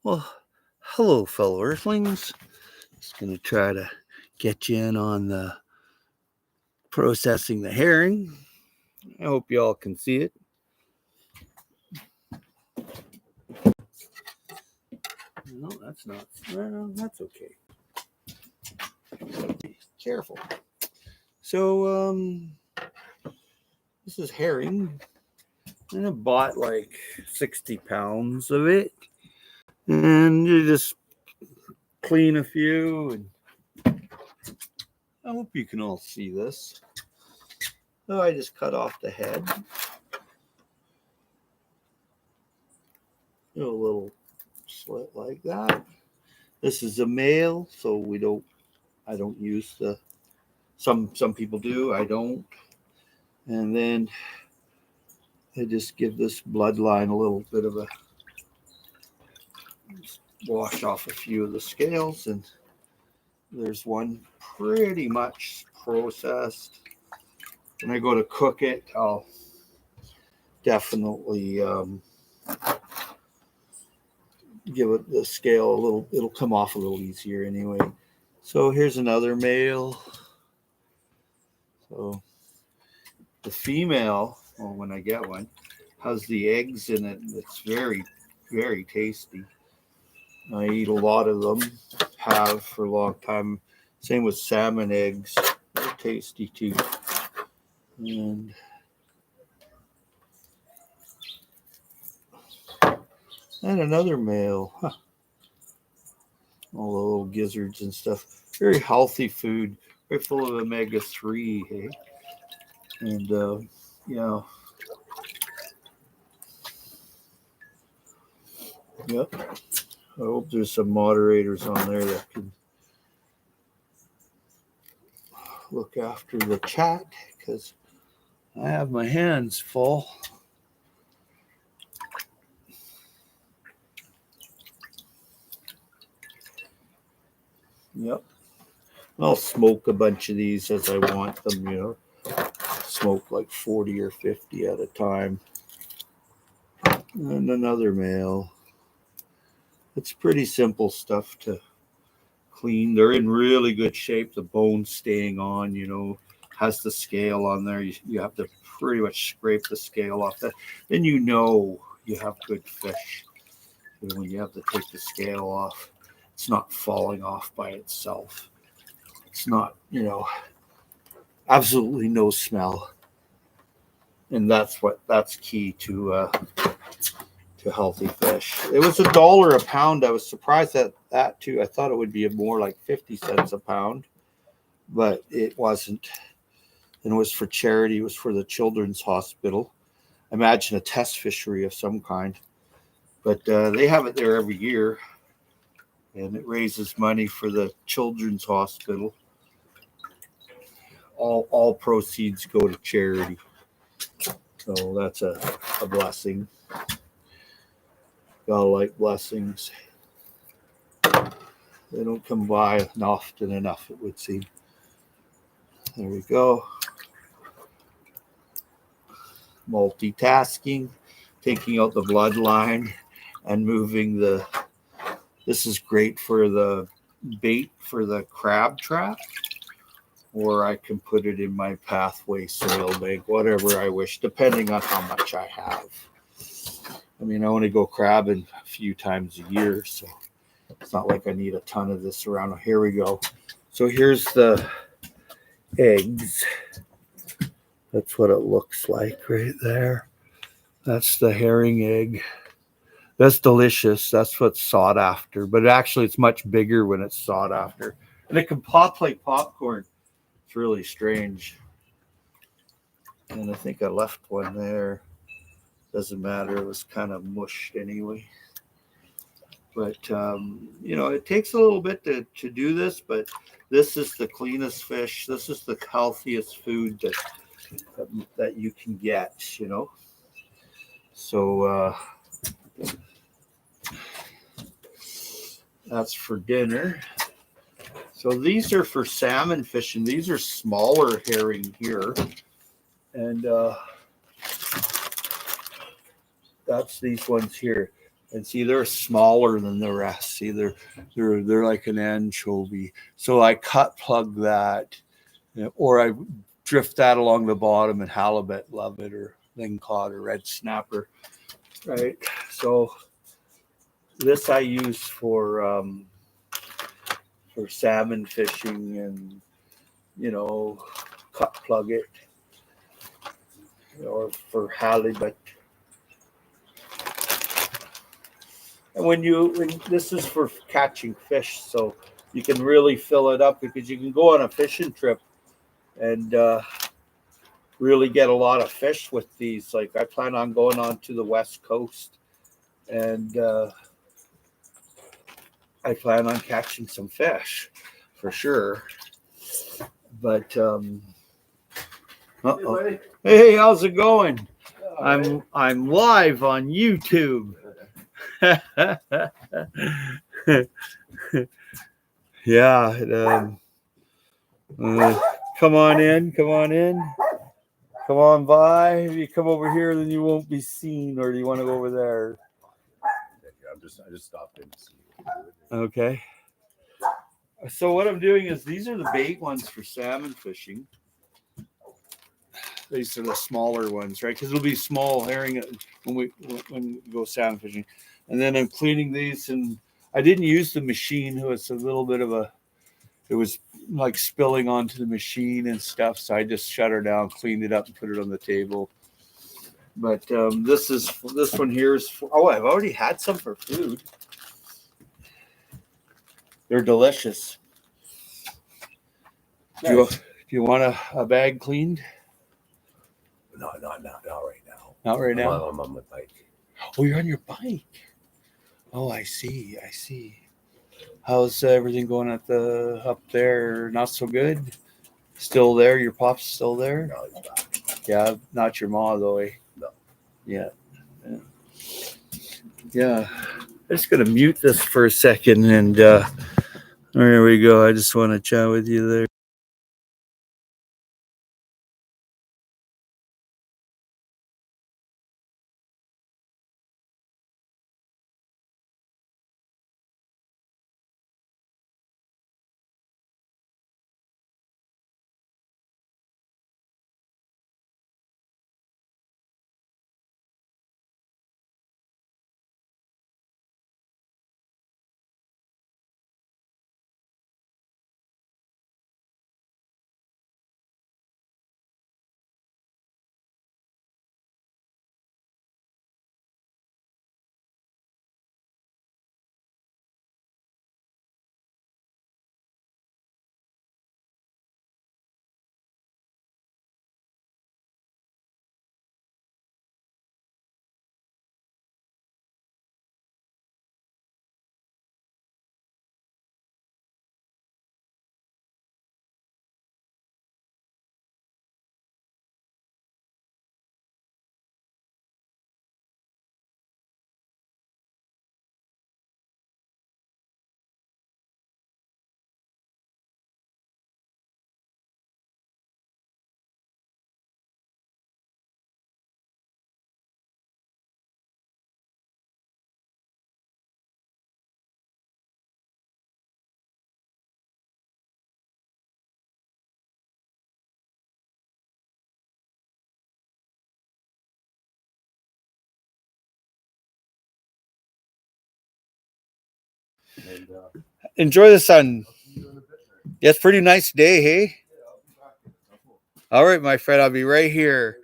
Well, hello, fellow Earthlings. Just going to try to get you in on the processing the herring. I hope you all can see it. No, that's not. Well, that's okay. Be careful. So, this is herring. And I bought like 60 pounds of it. And you just clean a few. And I hope you can all see this. So I just cut off the head. Do a little slit like that. This is a male, so I don't use the some people do, I don't. And then I just give this bloodline a little bit of a wash off a few of the scales, and there's one pretty much processed. When I go to cook it, I'll definitely give it the scale a little, it'll come off a little easier anyway. So here's another male. So the female, well, when I get one, has the eggs in it. It's very, very tasty. I eat a lot of them, have for a long time. Same with salmon eggs. They're tasty too. And another male. Huh. All the little gizzards and stuff. Very healthy food. Very full of omega-3, hey? And, yeah. Yep. I hope there's some moderators on there that can look after the chat, because I have my hands full. Yep. I'll smoke a bunch of these as I want them, Smoke like 40 or 50 at a time. And another male. It's pretty simple stuff to clean. They're in really good shape. The bone's staying on, has the scale on there. You have to pretty much scrape the scale off that. Then you have good fish. When you have to take the scale off, it's not falling off by itself. It's not, absolutely no smell. And that's key to healthy fish. It was $1 a pound. I was surprised at that too. I thought it would be more like 50 cents a pound, but it wasn't. And it was for charity. It was for the Children's Hospital. Imagine a test fishery of some kind. But they have it there every year, and it raises money for the Children's Hospital. All proceeds go to charity. So that's a blessing. Gotta like blessings. They don't come by often enough, it would seem. There we go. Multitasking, taking out the bloodline and moving this is great for the bait for the crab trap, or I can put it in my pathway soil bank, whatever I wish, depending on how much I have. I mean, I only go crabbing a few times a year, so it's not like I need a ton of this around. Here we go. So here's the eggs. That's what it looks like right there. That's the herring egg. That's delicious. That's what's sought after. But actually, it's much bigger when it's sought after. And it can pop like popcorn. It's really strange. And I think I left one there. Doesn't matter. It was kind of mushed anyway. But, it takes a little bit to do this, but this is the cleanest fish. This is the healthiest food that you can get, So that's for dinner. So these are for salmon fishing. These are smaller herring here. And that's these ones here. And see, they're smaller than the rest. See, they're like an anchovy. So I cut plug that, or I drift that along the bottom, and halibut love it, or lingcod or red snapper, right? So this I use for salmon fishing, and cut plug it, or for halibut. And when this is for catching fish, so you can really fill it up, because you can go on a fishing trip and really get a lot of fish with these. Like, I plan on going on to the West Coast, and I plan on catching some fish for sure. But hey, how's it going? I'm live on YouTube. Yeah. Come on in. Come on by. If you come over here, then you won't be seen. Or do you want to go over there? I just stopped in to see you. Okay. So what I'm doing is, these are the bait ones for salmon fishing. These are the smaller ones, right? Because it'll be small herring when we go salmon fishing. And then I'm cleaning these, and I didn't use the machine. It was a little bit of it was like spilling onto the machine and stuff. So I just shut her down, cleaned it up, and put it on the table. But this one here is I've already had some for food. They're delicious. Nice. Do you want a bag cleaned? No, not right now. Not right now? I'm on my bike. Oh, you're on your bike. Oh, I see. How's everything going up there? Not so good? Still there? Your pop's still there? No, he's back. Yeah, not your ma though, eh? No. Yeah. I'm just going to mute this for a second, and there we go. I just want to chat with you there. And, Enjoy the sun. Yeah, it's a pretty nice day, hey? All right, my friend, I'll be right here.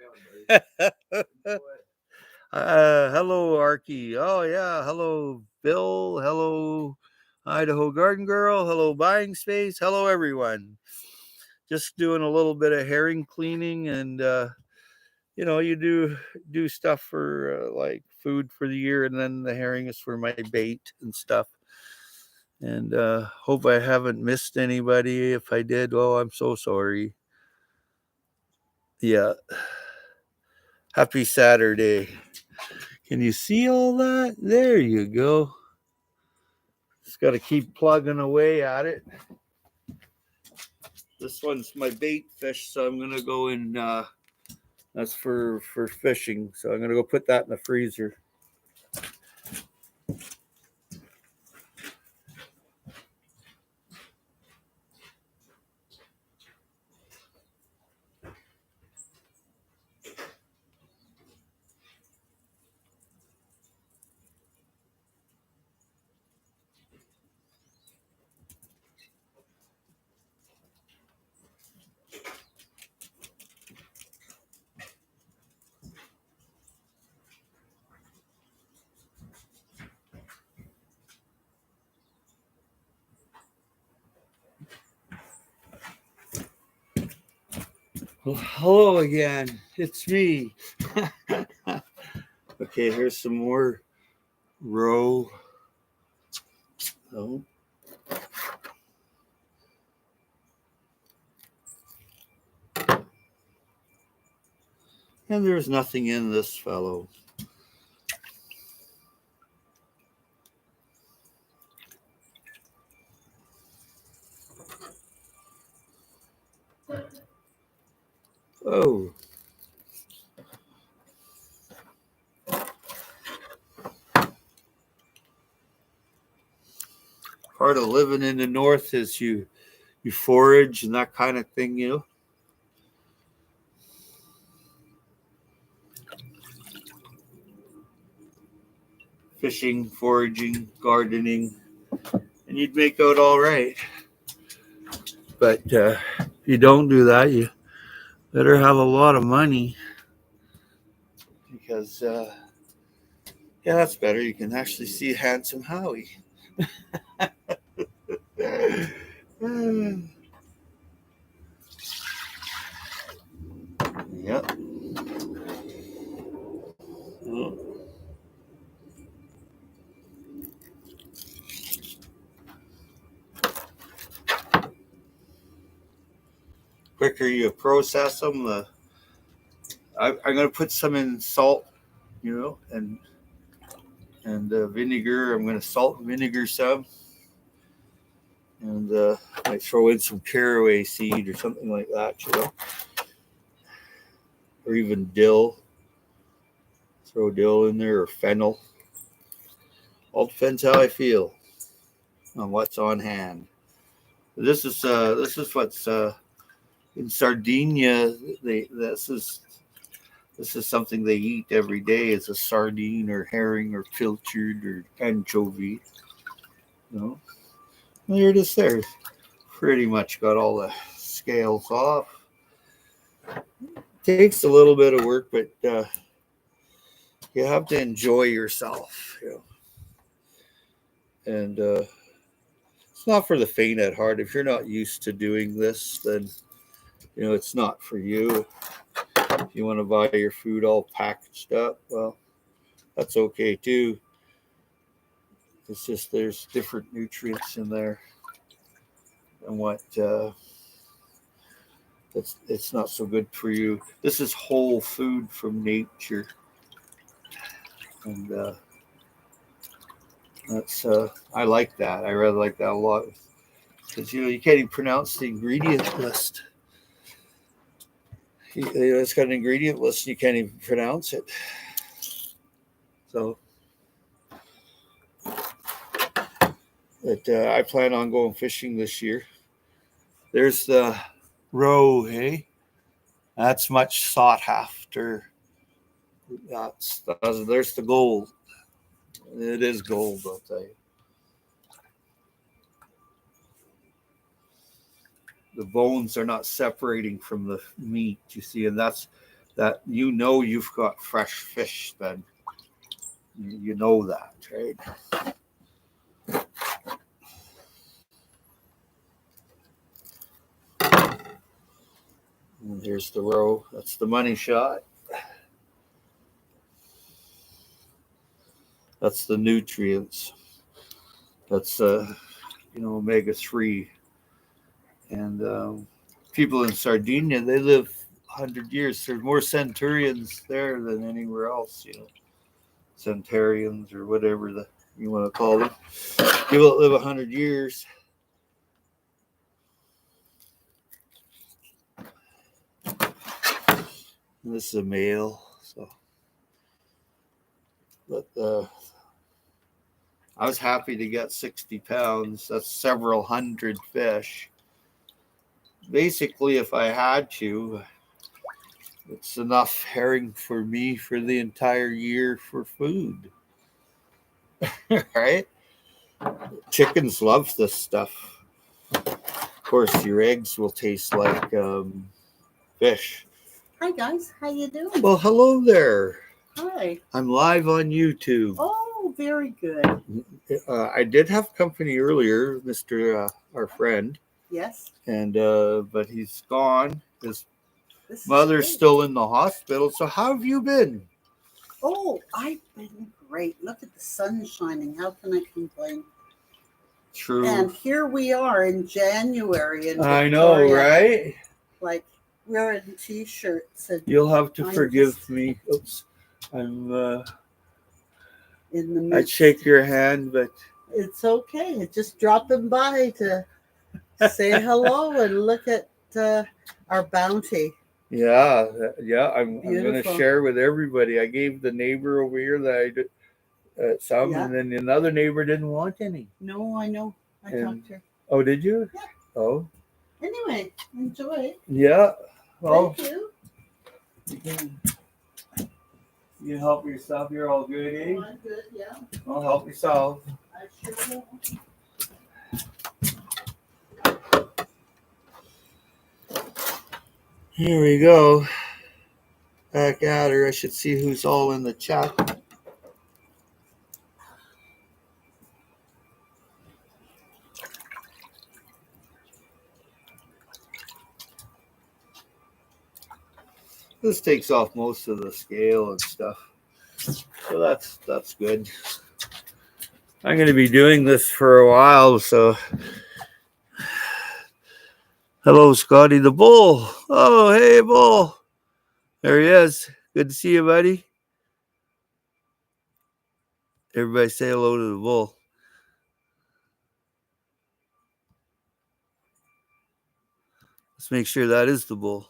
Hello, Arky. Oh, yeah. Hello, Bill. Hello, Idaho Garden Girl. Hello, Buying Space. Hello, everyone. Just doing a little bit of herring cleaning, and you do stuff for like food for the year, and then the herring is for my bait and stuff. And hope I haven't missed anybody. If I did, oh, I'm so sorry. Yeah. Happy Saturday. Can you see all that? There you go. Just got to keep plugging away at it. This one's my bait fish, so I'm going to go in. That's for fishing. So I'm going to go put that in the freezer. Well, hello again. It's me. Okay, here's some more roe. Oh. And there's nothing in this fellow. Oh. Part of living in the north is you forage and that kind of thing, you know. Fishing, foraging, gardening, and you'd make out all right. But if you don't do that, you better have a lot of money because, yeah, that's better. You can actually see Handsome Howie. Yep. Quicker you process them, I'm going to put some in salt, you know, and vinegar. I'm going to salt and vinegar some, and might throw in some caraway seed or something like that, you know, or even dill. Throw dill in there or fennel. All depends how I feel on what's on hand. This is what's in Sardinia. This is something they eat every day. It's a sardine or herring or pilchard or anchovy. You know, there it is. There, pretty much got all the scales off. Takes a little bit of work, but you have to enjoy yourself. You know, and it's not for the faint at heart. If you're not used to doing this, then you know it's not for you. If you want to buy your food all packaged up, well, that's okay too. It's just there's different nutrients in there, and what it's not so good for you. This is whole food from nature, and that's I like that. I really like that a lot because you know you can't even pronounce the ingredient list. You know, it's got an ingredient list and you can't even pronounce it. So, but I plan on going fishing this year. There's the roe, hey? That's much sought after. There's the gold. It is gold, I'll tell you. The bones are not separating from the meat, you see, and that's that you know you've got fresh fish then. You know that, right? And here's the roe. That's the money shot. That's the nutrients. That's you know, omega-3. And people in Sardinia, they live 100 years. There's more centurions there than anywhere else, you know, centurions or whatever you want to call them. People that live 100 years. And this is a male, so but I was happy to get 60 pounds. That's several hundred fish. Basically, if I had to, it's enough herring for me for the entire year for food. Right? Chickens love this stuff. Of course, your eggs will taste like fish. Hi guys, how you doing? Well, hello there. Hi. I'm live on YouTube. Oh, very good. I did have company earlier, Mr. Our friend, Yes. and but he's gone. His This is mother's great. still in the hospital. So how have you been? Oh, I've been great. Look at the sun shining. How can I complain? True. And here we are in January in I know, Victoria, right? like wearing t-shirts and You'll have to I'm forgive just- me. Oops. I'm in the I'd midst. shake your hand, but It's okay. Just dropping by to say hello and look at our bounty. yeah, I'm gonna Beautiful. share with everybody. I gave the neighbor over here that I did some, Yeah. and then another neighbor didn't want any. No, I know. I And- talked to her. Oh, did you? Yeah. Oh, Anyway, enjoy. yeah. Well, Thank you. you can help yourself. You're all good, eh? Oh, I'm good, yeah. Well, help yourself. I sure will. Here we go. Back at her. I should see who's all in the chat. This takes off most of the scale and stuff. So that's good. I'm going to be doing this for a while, so hello, Scotty the Bull. Oh, hey, Bull. There he is. Good to see you, buddy. Everybody say hello to the Bull. Let's make sure that is the Bull.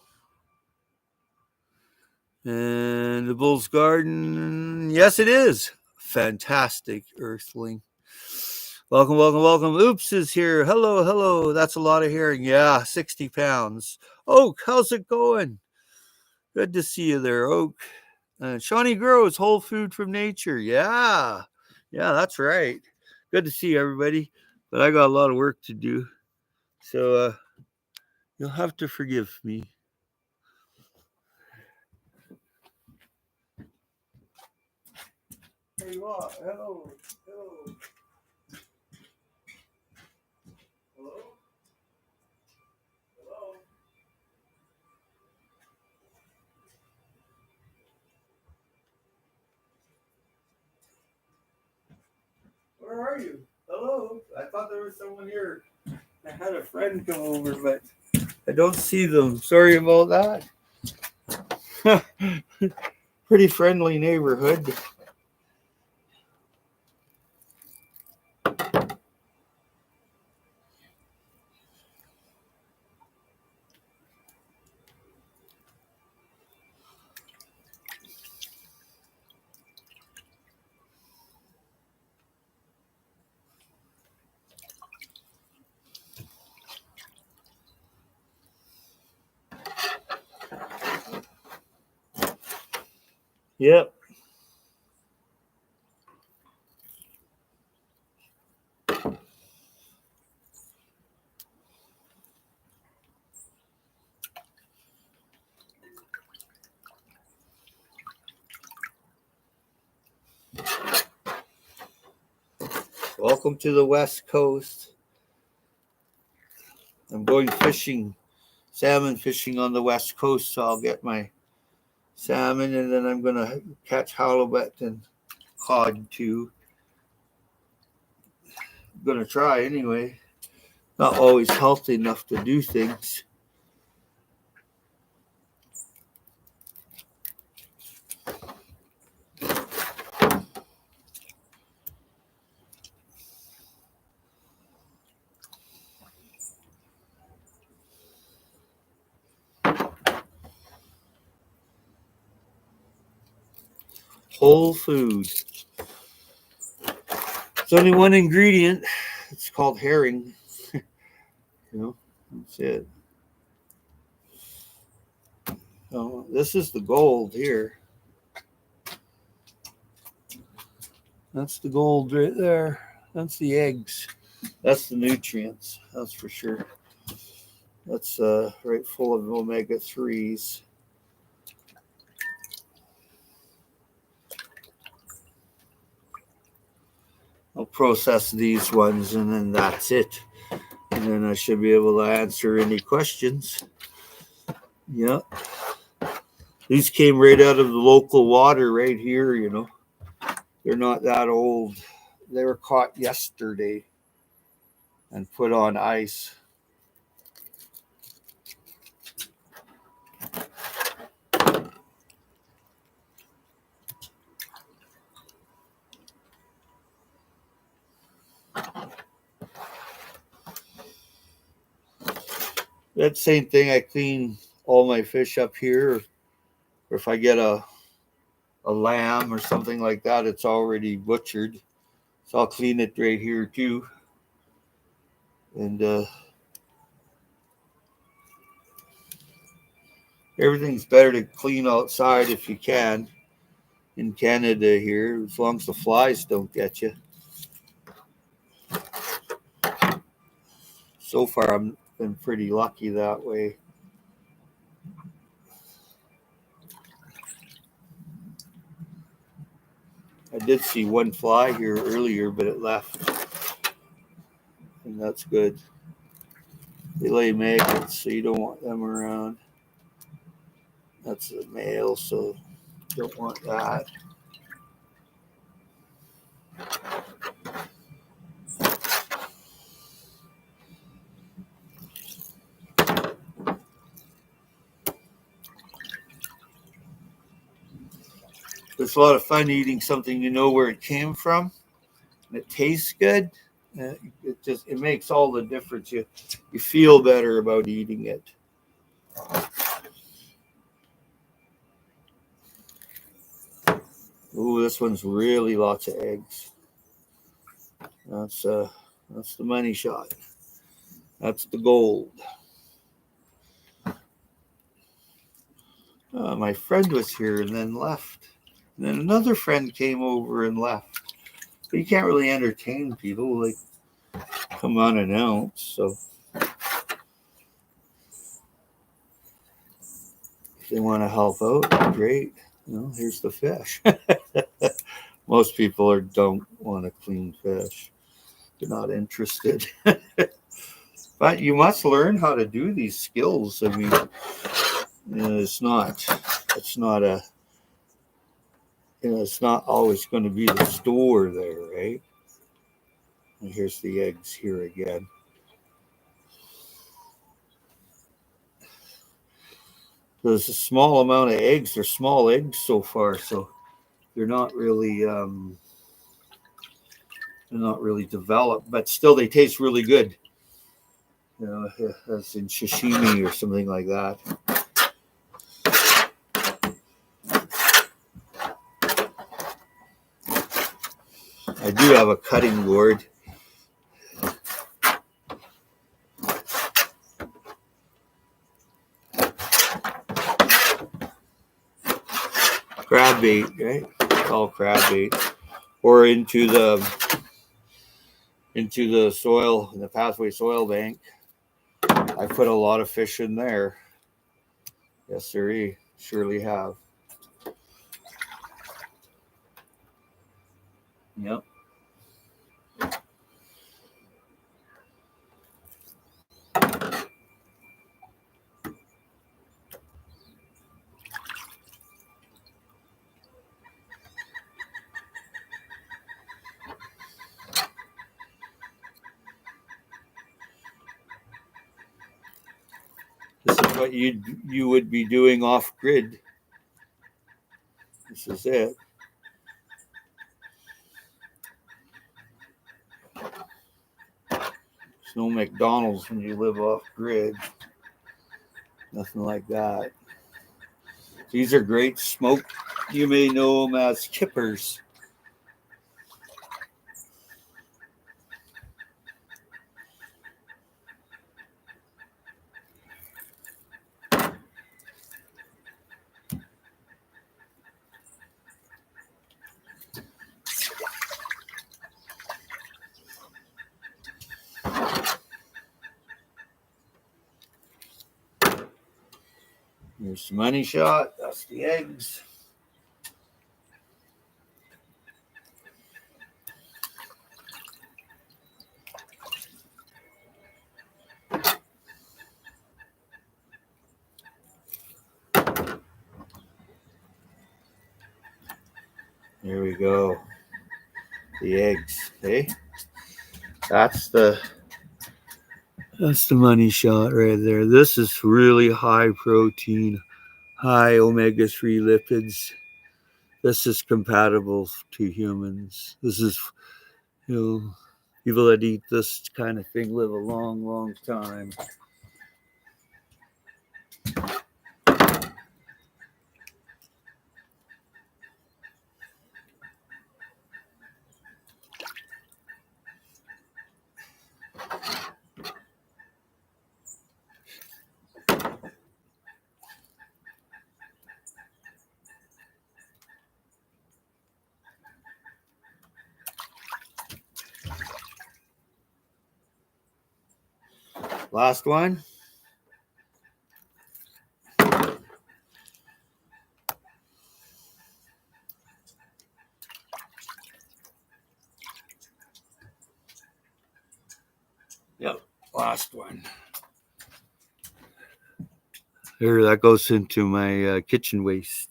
And the Bull's Garden. Yes, it is. Fantastic, Earthling. Welcome, welcome, welcome. Oops is here. Hello, hello. That's a lot of herring. Yeah, 60 pounds. Oak, how's it going? Good to see you there, Oak. Shawnee Grows, whole food from nature. Yeah, that's right. Good to see everybody. But I got a lot of work to do. So you'll have to forgive me. There you are. Hello. Hello. Hello. Hello. Where are you? Hello. I thought there was someone here. I had a friend come over, but I don't see them. Sorry about that. Pretty friendly neighborhood. Yep. Welcome to the West Coast. I'm going fishing, salmon fishing on the West Coast, so I'll get my salmon, and then I'm going to catch halibut and cod too. I'm going to try anyway. Not always healthy enough to do things. Whole food. It's only one ingredient. It's called herring. That's it. So this is the gold here. That's the gold right there. That's the eggs. That's the nutrients. That's for sure. That's right full of omega-3s. I'll process these ones and then that's it. And then I should be able to answer any questions. Yeah. These came right out of the local water right here, They're not that old. They were caught yesterday and put on ice. That same thing, I clean all my fish up here. Or if I get a lamb or something like that, it's already butchered. So I'll clean it right here too. And everything's better to clean outside if you can. In Canada here, as long as the flies don't get you. So far, I've been pretty lucky that way. I did see one fly here earlier, but it left. And that's good. They lay maggots, so you don't want them around. That's the male, so don't want that. It's a lot of fun eating something you know where it came from, and it tastes good. It makes all the difference. You feel better about eating it. Ooh, this one's really lots of eggs. That's the money shot. That's the gold. My friend was here and then left. And then another friend came over and left. But you can't really entertain people, like come unannounced. So if they want to help out, great. Here's the fish. Most people don't want to clean fish. They're not interested. But you must learn how to do these skills. I mean, it's not always going to be the store there, right? And here's the eggs here again. There's a small amount of eggs. They're small eggs so far, so they're not really developed, but still they taste really good. As in sashimi or something like that. I do have a cutting board. Crab bait, right? It's all crab bait. Or into the soil, in the Pathway Soil Bank. I put a lot of fish in there. Yes, sir. Surely have. Yep. This is what you would be doing off grid. This is it. There's no McDonald's when you live off grid. Nothing like that. These are great smoked. You may know them as kippers. Here's the money shot. That's the eggs. There we go. The eggs. Okay. That's the money shot right there. This is really high protein, high omega-3 lipids. This is compatible to humans. This is, people that eat this kind of thing live a long, long time. Last one. Yep, last one. Here, that goes into my kitchen waste.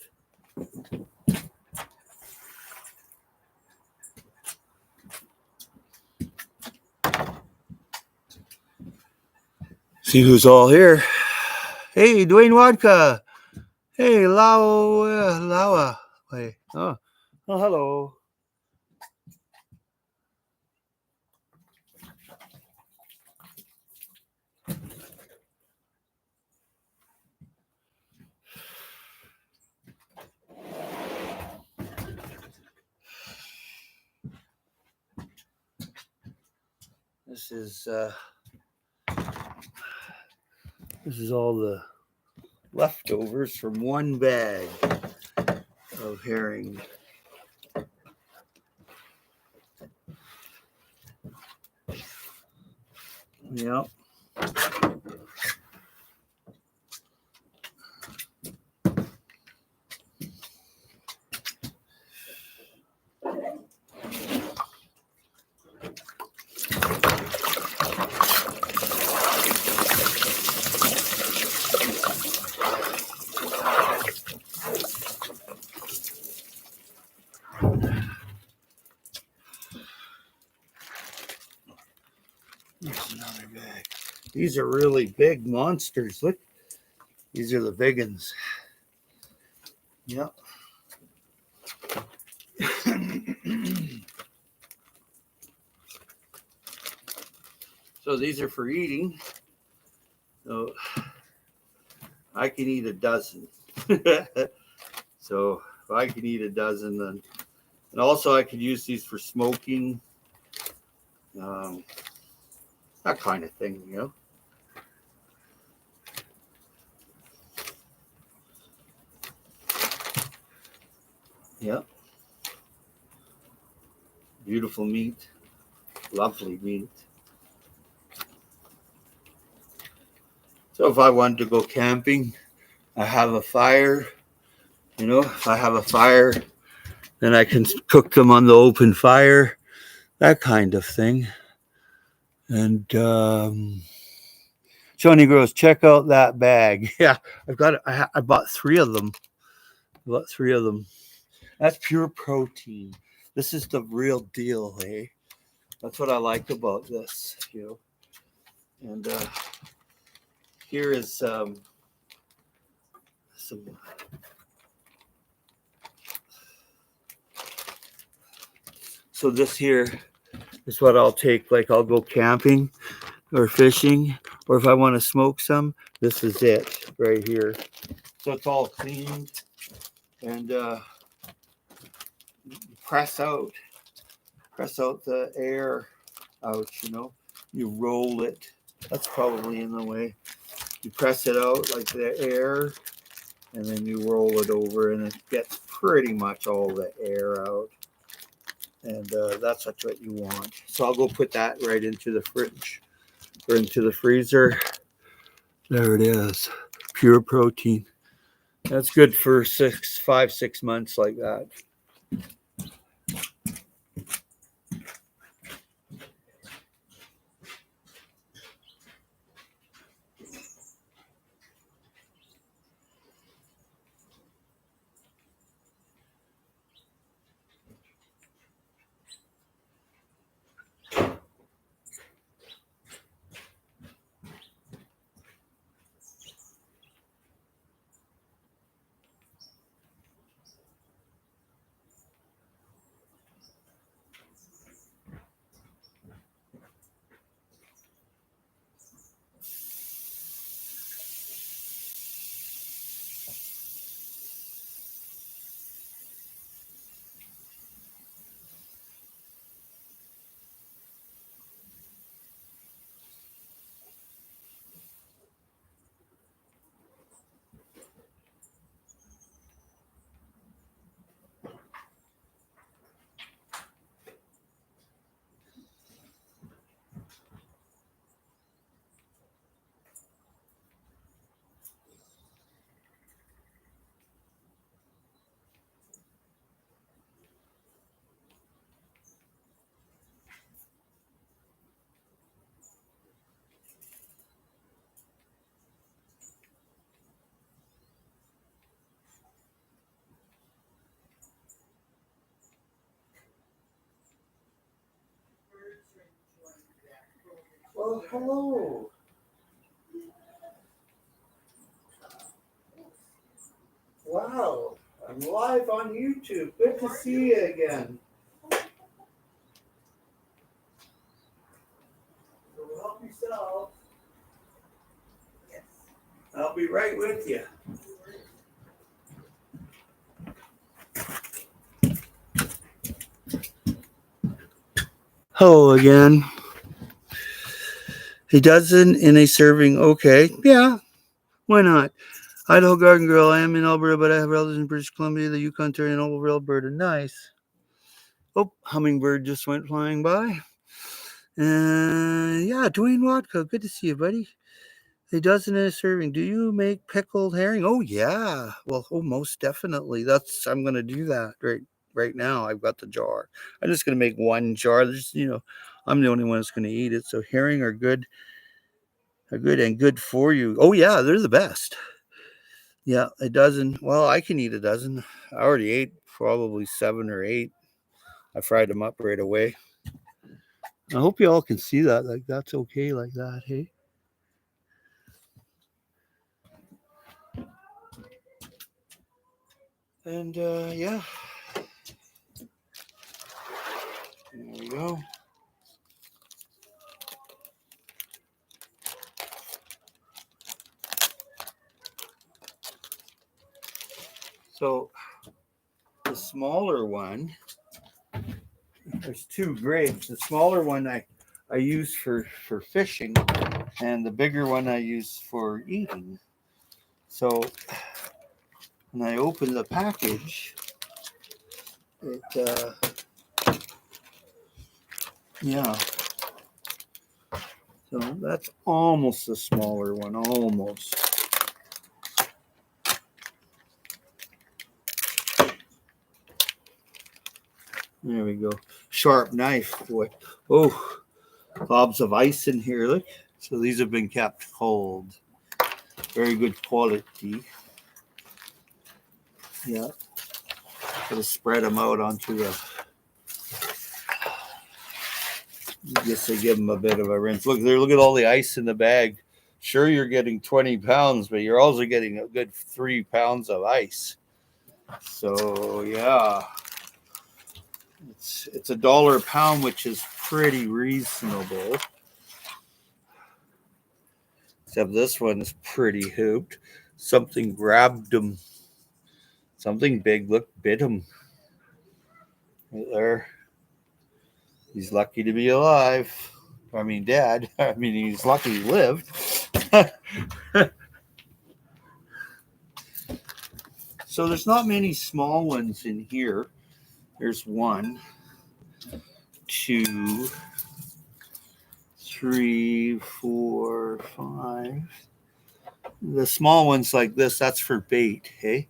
See who's all here. Hey, Dwayne Wadka. Hey, Lawa. Wait. Oh, hello. This is all the leftovers from one bag of herring. Yep. Here's another bag. These are really big monsters. Look, these are the big ones. Yep. So these are for eating. So I can eat a dozen. So if I can eat a dozen, then, and also I could use these for smoking. That kind of thing, Yep. Beautiful meat. Lovely meat. So if I wanted to go camping, I have a fire. If I have a fire, then I can cook them on the open fire. That kind of thing. And Shoni Gross, check out that bag. Yeah, I've got it. I bought 3 of them. That's pure protein. This is the real deal, eh? That's what I like about this, And here is some. So this here is what I'll take. Like I'll go camping or fishing, or if I want to smoke some, this is it right here. So it's all cleaned and press out the air out, You roll it. That's probably in the way. You press it out like the air, and then you roll it over, and it gets pretty much all the air out. And that's what you want. So I'll go put that right into the fridge or into the freezer. There it is. Pure protein. That's good for 6 months like that. Well, hello. Wow, I'm live on YouTube. Good to see you again. So help yourself. Yes. I'll be right with you. Hello again. A dozen in a serving. Okay. Yeah. Why not? Idaho Garden Girl. I am in Alberta, but I have relatives in British Columbia, the Yukon Territory, and Oval Alberta. Nice. Oh, hummingbird just went flying by. Yeah, Dwayne Wadko. Good to see you, buddy. A dozen in a serving. Do you make pickled herring? Oh yeah. Well, most definitely. I'm gonna do that right now. I've got the jar. I'm just gonna make one jar. I'm the only one that's gonna eat it. So herring are good and good for you. Oh yeah, they're the best. Yeah, a dozen. Well, I can eat a dozen. I already ate probably 7 or 8. I fried them up right away. I hope you all can see that. Like that's okay like that, hey? And yeah. There we go. So the smaller one, there's 2 grades. The smaller one I use for fishing, and the bigger one I use for eating. So when I open the package, it yeah. So that's almost the smaller one, almost. There we go. Sharp knife, boy. Oh, globs of ice in here. Look. So these have been kept cold. Very good quality. Yeah. Gotta spread them out onto the. I guess I give them a bit of a rinse. Look there. Look at all the ice in the bag. Sure, you're getting 20 pounds, but you're also getting a good 3 pounds of ice. So yeah, it's $1 a pound, which is pretty reasonable. Except this one is pretty hooped. Something grabbed him. Something big, look, bit him. Right there. He's lucky to be alive. I mean, dead. I mean, he's lucky he lived. So there's not many small ones in here. There's 1, 2, 3, 4, 5, the small ones like this, that's for bait, hey?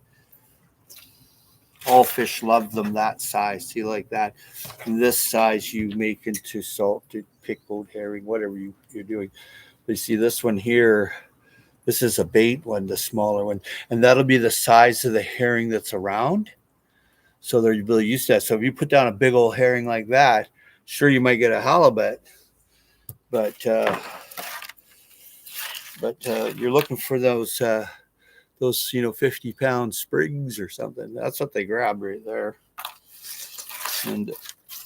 All fish love them that size. See, like that. And this size you make into salted pickled herring, whatever you're doing. But you see this one here, this is a bait one, the smaller one. And that'll be the size of the herring that's around. So they're really used to that. So if you put down a big old herring like that, sure you might get a halibut, but you're looking for those 50-pound sprigs or something. That's what they grab right there. And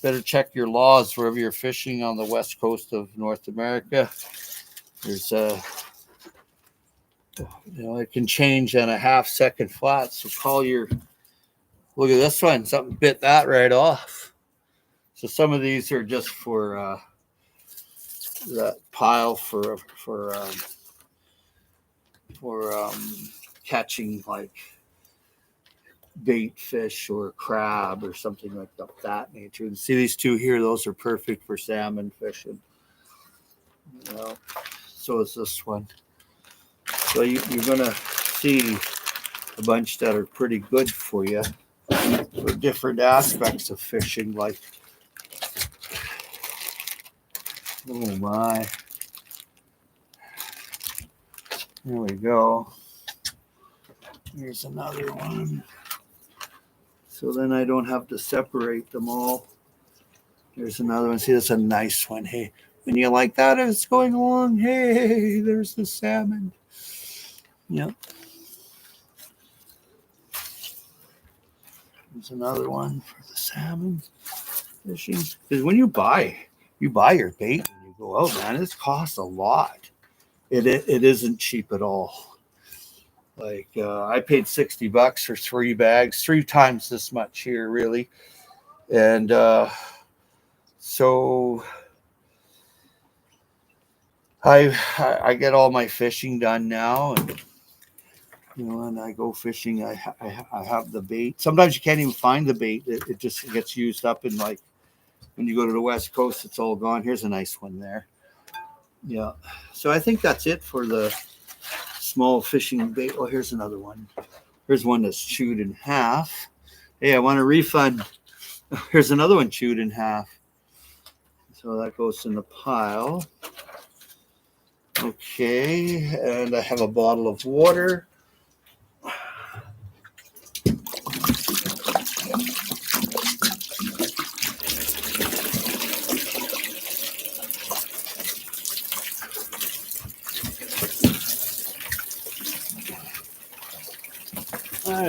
better check your laws wherever you're fishing on the west coast of North America. There's it can change on a half-second flat. So look at this one. Something bit that right off. So some of these are just for that pile for catching like bait fish or crab or something like that nature. And see these two here; those are perfect for salmon fishing. So is this one. So you're gonna see a bunch that are pretty good for you for different aspects of fishing, like. Oh my. There we go. Here's another one. So then I don't have to separate them all. Here's another one. See, that's a nice one. Hey, when you like that, it's going along. Hey, there's the salmon. Yep. There's another one for the salmon fishing. Because when you buy your bait and you go out, man, it costs a lot. It isn't cheap at all. Like I paid $60 for 3 bags, 3 times this much here, really. And so I get all my fishing done now, and and I go fishing. I have the bait. Sometimes you can't even find the bait. It just gets used up, and like when you go to the West Coast, it's all gone. Here's a nice one there. Yeah. So I think that's it for the small fishing bait. Oh, here's another one. Here's one that's chewed in half. Hey, I want a refund. Here's another one chewed in half. So that goes in the pile. Okay, and I have a bottle of water.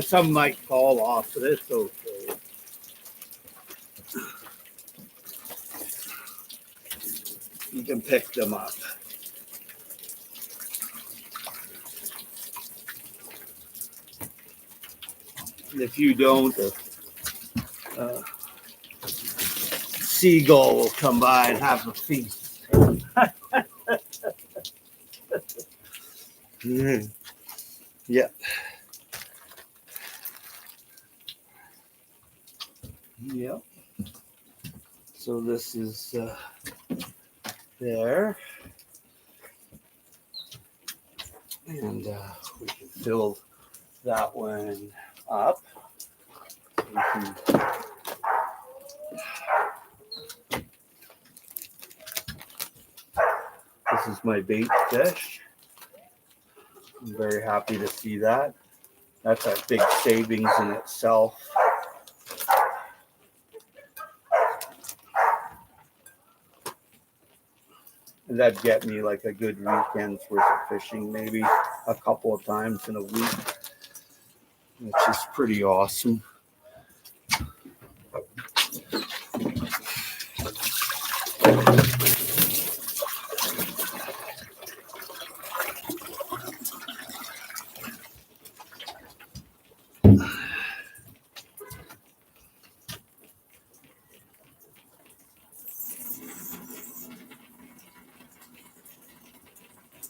Some might fall off, but it's okay. You can pick them up. And if you don't, a seagull will come by and have a feast. Yeah. Yep. So this is there. And we can fill that one up. This is my bait fish. I'm very happy to see that. That's a big savings in itself. And that'd get me like a good weekend's worth of fishing, maybe a couple of times in a week, which is pretty awesome.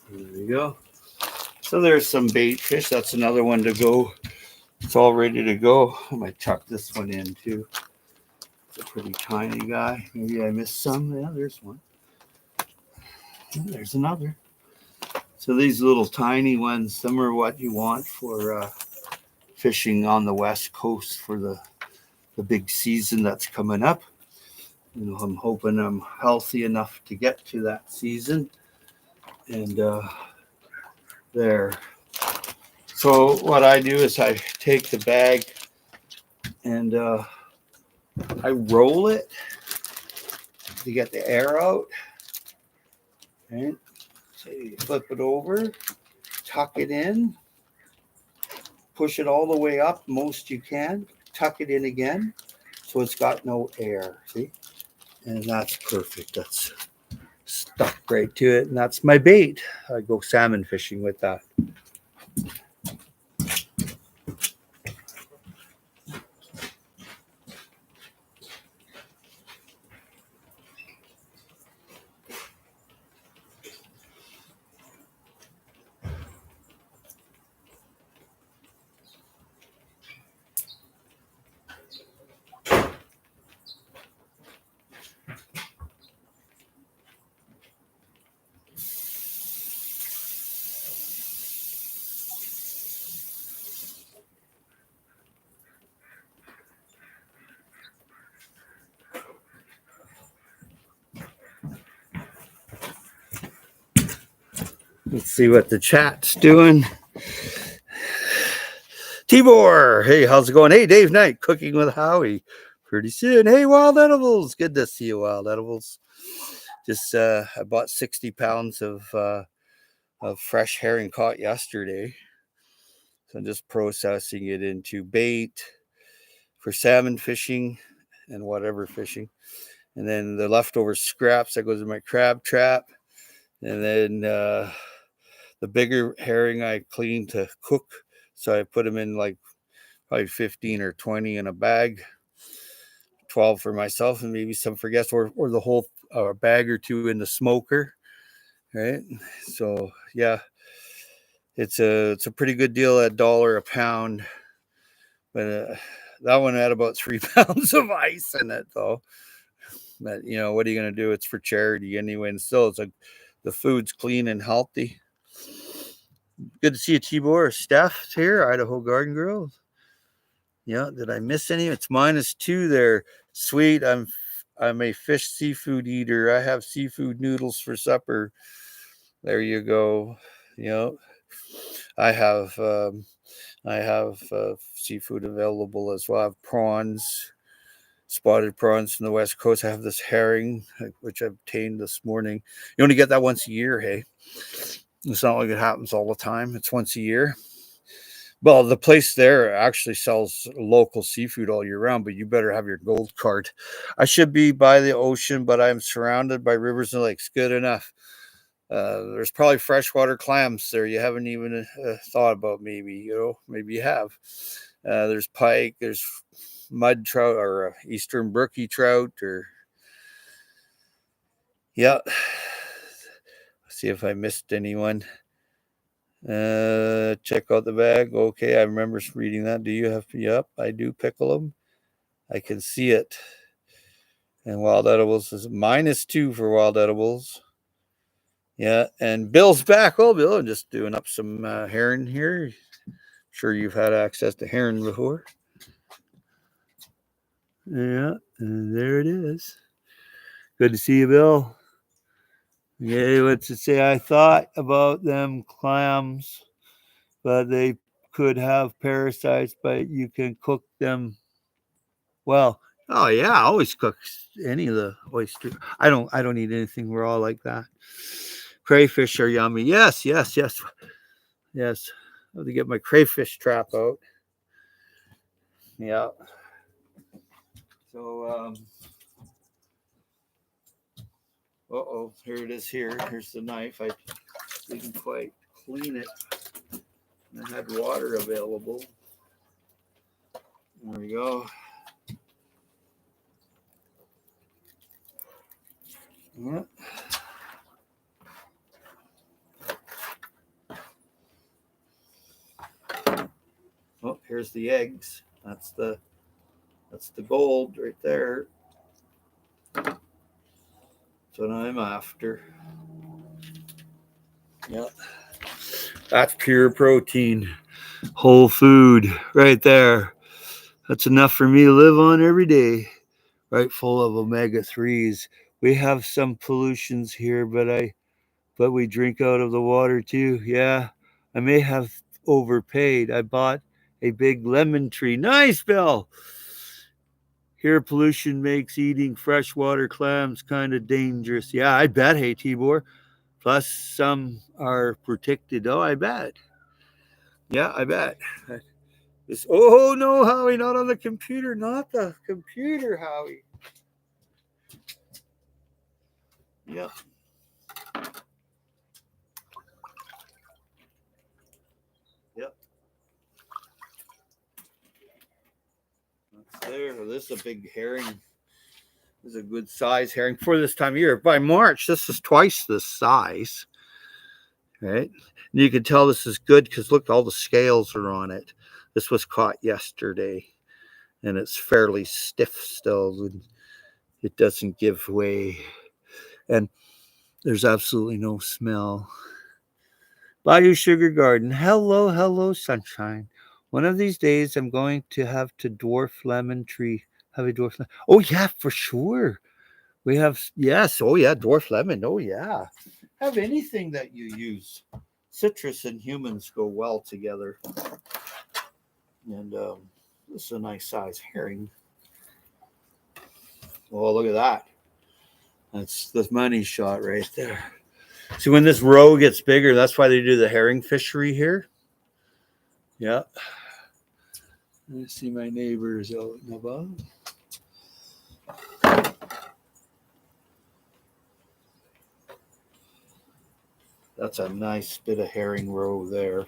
There we go. So there's some bait fish. That's another one to go. It's all ready to go. I might tuck this one in too. It's a pretty tiny guy. Maybe I missed some. Yeah, there's one. And there's another. So these little tiny ones, some are what you want for fishing on the West Coast for the big season that's coming up. You know, I'm hoping I'm healthy enough to get to that season. And there. So what I do is I take the bag and I roll it to get the air out. Right? So you flip it over, tuck it in, push it all the way up most you can, tuck it in again so it's got no air. See? And that's perfect. That's stuck right to it. And that's my bait. I go salmon fishing with that. Let's see what the chat's doing. Tibor, hey, how's it going? Hey, Dave Knight, cooking with Howie. Pretty soon. Hey, Wild Edibles. Good to see you, Wild Edibles. Just I bought 60 pounds of fresh herring caught yesterday. So I'm just processing it into bait for salmon fishing and whatever fishing. And then the leftover scraps that goes in my crab trap. And then the bigger herring I clean to cook. So I put them in like probably 15 or 20 in a bag, 12 for myself and maybe some for guests, or the whole bag or two in the smoker. Right. So yeah, it's a pretty good deal at $1 a pound. But that one had about 3 pounds of ice in it though. But you know, what are you going to do? It's for charity anyway. And still it's like the food's clean and healthy. Good to see you, Tibor. Steph's here, Idaho Garden Grill. Yeah, did I miss any? It's -2 there. Sweet. I'm a fish seafood eater. I have seafood noodles for supper. There you go. You know, I have seafood available as well. I have prawns, spotted prawns from the West Coast. I have this herring, which I obtained this morning. You only get that once a year, hey? It's not like it happens all the time. It's once a year. Well, the place there actually sells local seafood all year round, but you better have your gold card. I should be by the ocean, but I'm surrounded by rivers and lakes. Good enough. There's probably freshwater clams there you haven't even thought about. Maybe, you know, maybe you have. There's pike, there's mud trout or eastern brookie trout, or yeah. See if I missed anyone. Check out the bag. Okay, I remember reading that. Do you have? Yep, I do pickle them. I can see it. And Wild Edibles is -2 for Wild Edibles. Yeah, and Bill's back. Oh, Bill, I'm just doing up some herring here. Sure, you've had access to herring before. Yeah, and there it is. Good to see you, Bill. Yeah, what's it say? I thought about them clams, but they could have parasites, but you can cook them well. Oh yeah, I always cook any of the oyster. I don't eat anything raw like that. Crayfish are yummy. Yes. I have to get my crayfish trap out. Yeah. So here it is here. Here's the knife. I didn't quite clean it. I had water available. There we go. Yeah. Oh, here's the eggs. That's the gold right there. That's what I'm after. Yeah. That's pure protein. Whole food right there. That's enough for me to live on every day. Right, full of omega-3s. We have some pollutions here, but we drink out of the water too. Yeah, I may have overpaid. I bought a big lemon tree. Nice, Bill. Here, pollution makes eating freshwater clams kind of dangerous. Yeah, I bet. Hey, Tibor. Plus, some are protected. Oh, I bet. Yeah, I bet. Oh no, Howie, not on the computer. Not the computer, Howie. Yep. Yep. That's there. This is a big herring. This is a good size herring for this time of year. By March, this is twice this size. Right? And you can tell this is good because look, all the scales are on it. This was caught yesterday and it's fairly stiff still. It doesn't give way. And there's absolutely no smell. Bayou Sugar Garden. Hello, hello, sunshine. One of these days, I'm going to have to dwarf lemon tree. Have a dwarf lemon. Oh, yeah, for sure. We have, yes. Oh, yeah, dwarf lemon. Oh, yeah. Have anything that you use. Citrus and humans go well together. And this is a nice size herring. Oh, look at that. That's the money shot right there. See, when this row gets bigger, that's why they do the herring fishery here. Yeah. Let me see my neighbors out and about. That's a nice bit of herring roe there.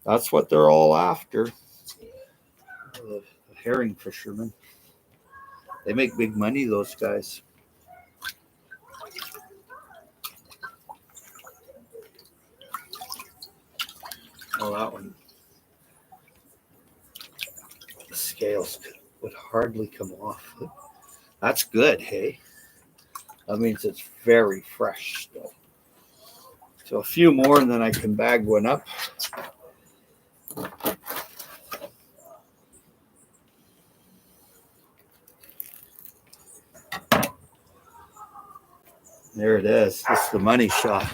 That's what they're all after. The herring fishermen. They make big money, those guys. Oh, that one. The scales would hardly come off. That's good, hey? That means it's very fresh still. So a few more and then I can bag one up. There it is. This is the money shot.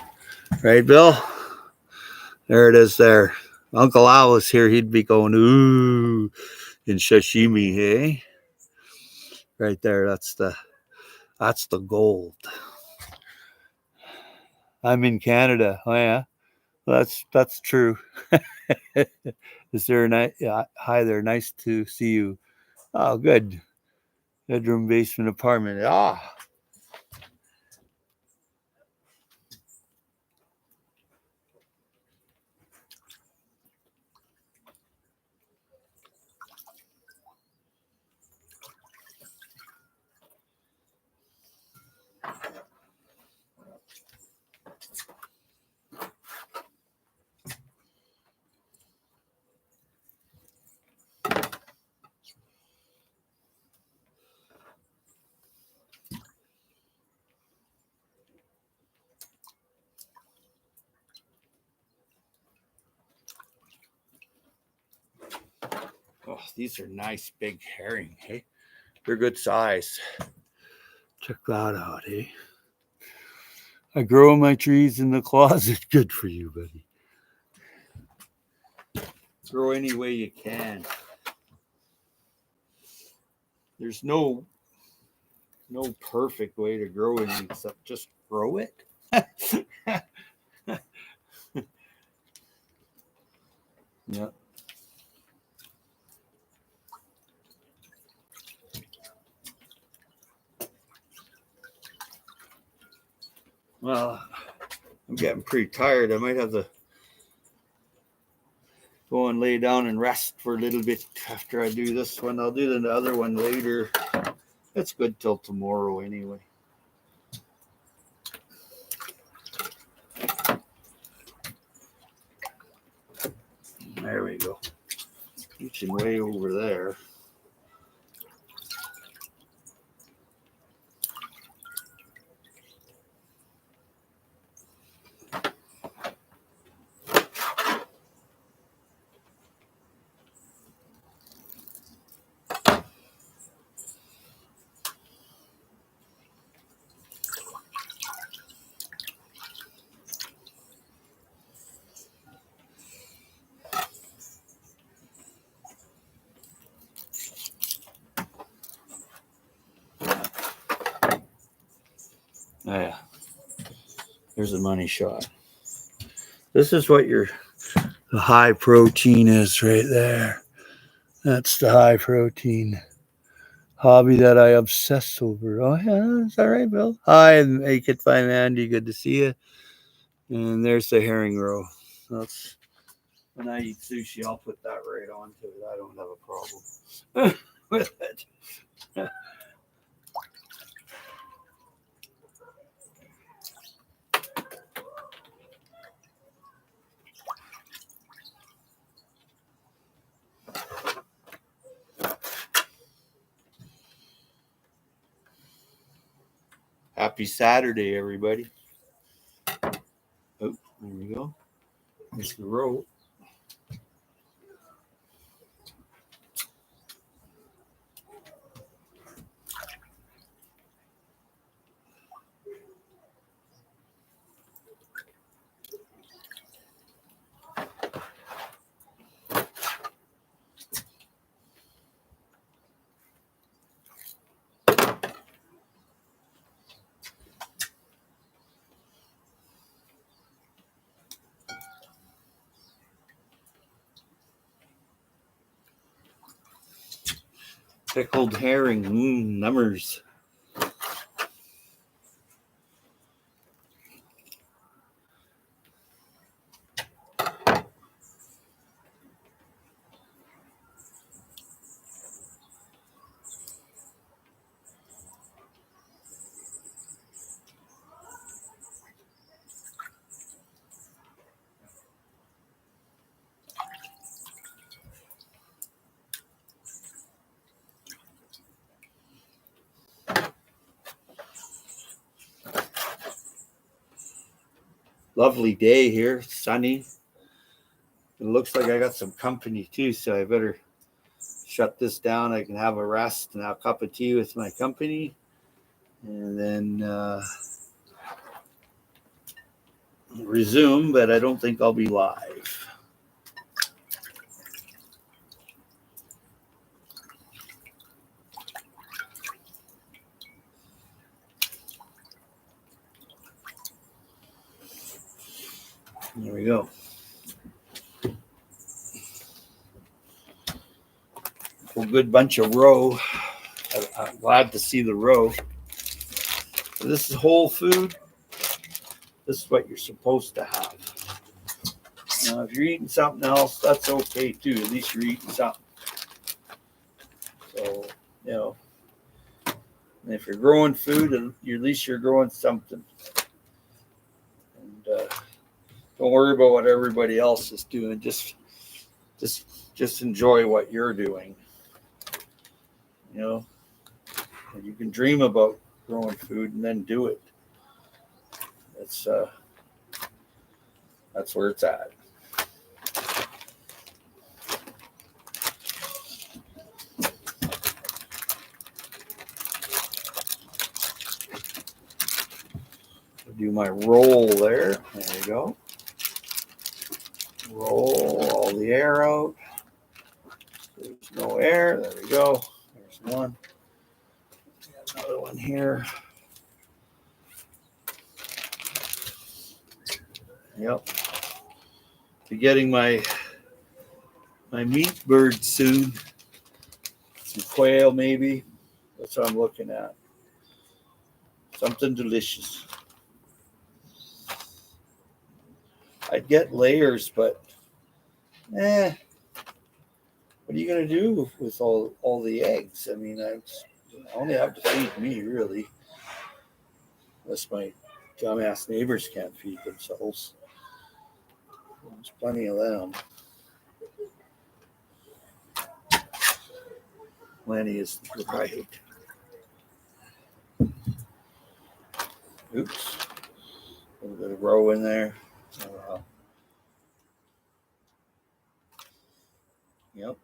Right, Bill? There it is there. Uncle Al was here. He'd be going, ooh, in sashimi, hey? Right there. That's the gold. I'm in Canada. Oh, yeah. Well, that's true. Is there a nice? Yeah, hi there. Nice to see you. Oh, good. Bedroom, basement, apartment. Ah. Oh, these are nice big herring, hey? They're good size. Check that out, hey? I grow my trees in the closet. Good for you, buddy. Grow any way you can. There's no perfect way to grow it except just grow it. Yeah. Well, I'm getting pretty tired. I might have to go and lay down and rest for a little bit after I do this one. I'll do the other one later. It's good till tomorrow anyway. There we go. Reaching way over there. There's a money shot. This is what the high protein is right there. That's the high protein hobby that I obsess over. Oh yeah, is that right, Bill? Hi, Make It Fine Andy. Good to see you. And there's the herring roe. That's when I eat sushi, I'll put that right onto it. I don't have a problem with it. Happy Saturday, everybody. Oh, there we go. There's the rope. Pickled herring, numbers. Lovely day here, sunny. It looks like I got some company too, so I better shut this down. I can have a rest and have a cup of tea with my company, and then resume, but I don't think I'll be live. There we go. A good bunch of roe. I'm glad to see the roe. So this is whole food. This is what you're supposed to have. Now, if you're eating something else, that's okay too. At least you're eating something. So, you know, and if you're growing food, at least you're growing something. And don't worry about what everybody else is doing. Just enjoy what you're doing. You know, and you can dream about growing food and then do it. That's where it's at. Do my roll there. There you go. Roll all the air out. There's no air. There we go. There's one. Another one here. Yep. Be getting my meat bird soon. Some quail maybe. That's what I'm looking at. Something delicious. I'd get layers, but what are you gonna do with all the eggs? I mean, I only have to feed me really, unless my dumbass neighbors can't feed themselves. There's plenty of them. Plenty is right. Oops, a little bit of roe in there. Yep.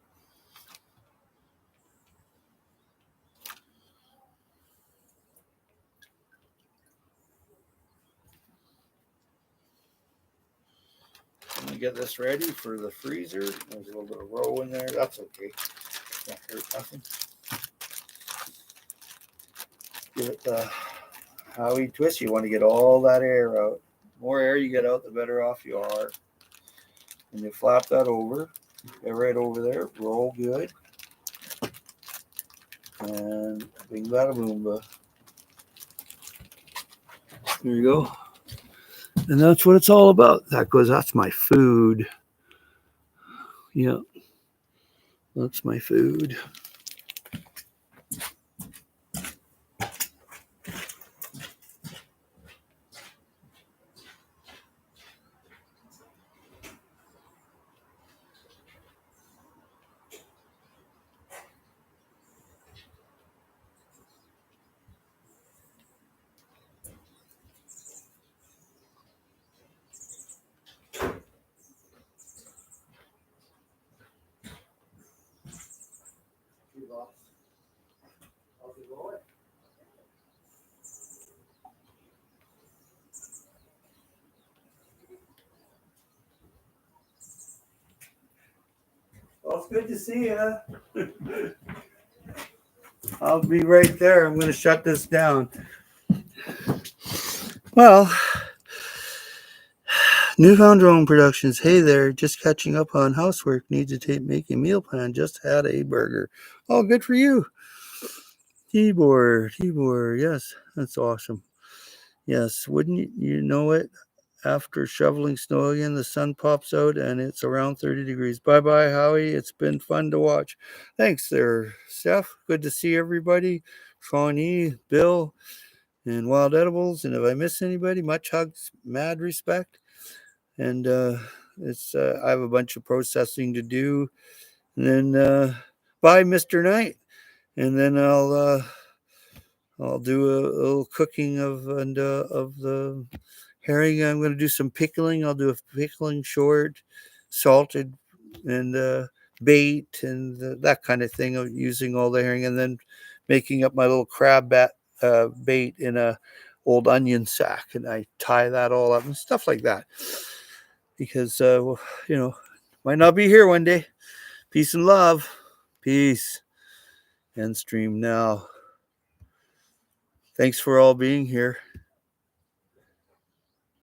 Let me get this ready for the freezer. There's a little bit of roe in there. That's okay. Don't hurt nothing. Give it the Howie twist. You want to get all that air out. more air you get out, the better off you are. And you flap that over, get right over there, roll good. And bing bada boomba. There you go. And that's what it's all about. That's my food. Yeah. That's my food. Well, it's good to see you. I'll be right there. I'm going to shut this down. Well, Newfound Drone Productions. Hey there, just catching up on housework. Need to make a meal plan. Just had a burger. Oh, good for you. Tibor, yes, that's awesome. Yes, wouldn't you know it? After shoveling snow again, the sun pops out and it's around 30 degrees. Bye-bye, Howie. It's been fun to watch. Thanks there, Steph. Good to see everybody. Shawnee, Bill, and Wild Edibles. And if I miss anybody, much hugs, mad respect. And I have a bunch of processing to do. And then bye, Mr. Knight. And then I'll do a little cooking of the herring. I'm going to do some pickling. I'll do a pickling short, salted, and bait and that kind of thing of using all the herring, and then making up my little crab bait in a old onion sack, and I tie that all up and stuff like that. Because might not be here one day. Peace and love. Peace. End stream now. Thanks for all being here.